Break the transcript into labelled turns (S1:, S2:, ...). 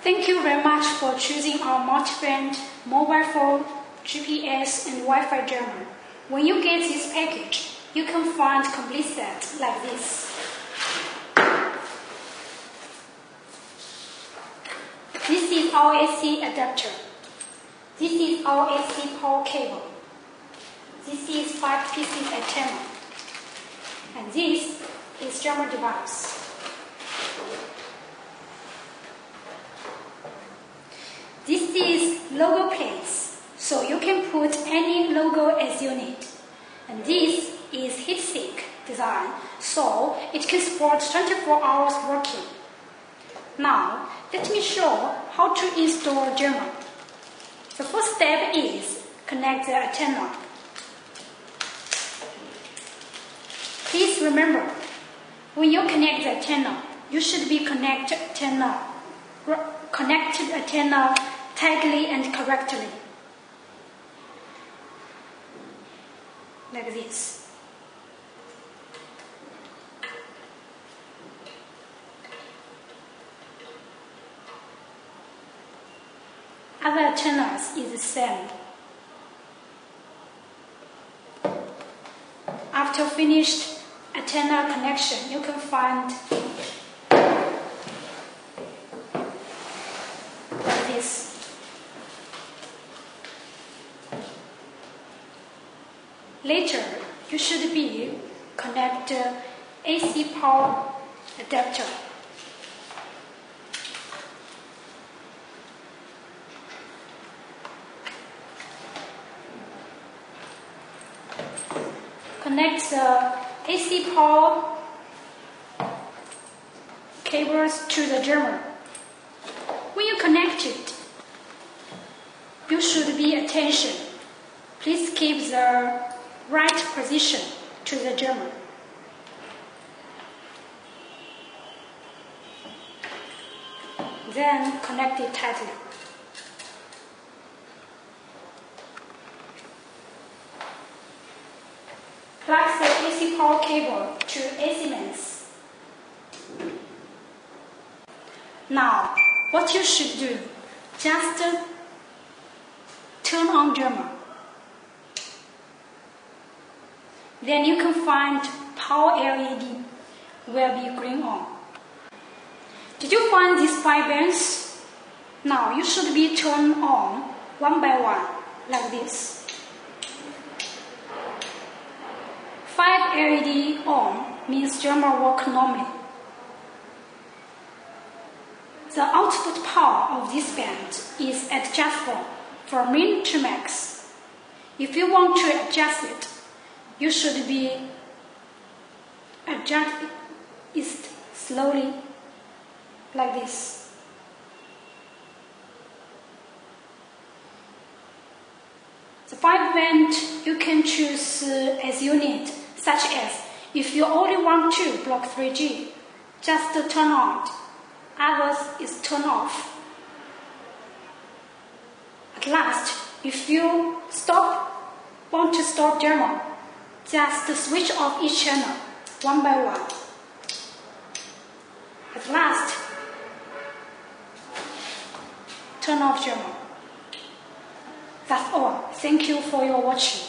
S1: Thank you very much for choosing our multi-band mobile phone, GPS and Wi-Fi jammer. When you get this package, you can find complete set like this. This is our AC adapter. This is our AC power cable. This is 5 pieces antenna. And this is jammer device. This is logo plates, so you can put any logo as you need. And this is heatsink design, so it can support 24 hours working. Now, let me show how to install jammer. The first step is connect the antenna. Please remember, when you connect the antenna, you should be connect antenna tightly and correctly. Like this. Other antennas is the same. After finished antenna connection, you can find like this. Later, you should be connect AC power adapter. Connect the AC power cables to the jammer. When you connect it, you should be attention. Please keep the right position to the jammer. Then connect it tightly. Plug the AC power cable to AC mains. Now, what you should do, just turn on jammer. Then you can find power LED will be green on. Did you find these 5 bands? Now you should be turned on one by one, like this. 5 LED on means jammer work normally. The output power of this band is adjustable from min to max. If you want to adjust it, you should be adjust it slowly, like this. The 5 band you can choose as you need, such as if you only want to block 3G, just turn on. Others is turn off. At last, if you want to stop jammer, just switch off each channel, one by one. At last, turn off jammer. That's all. Thank you for your watching.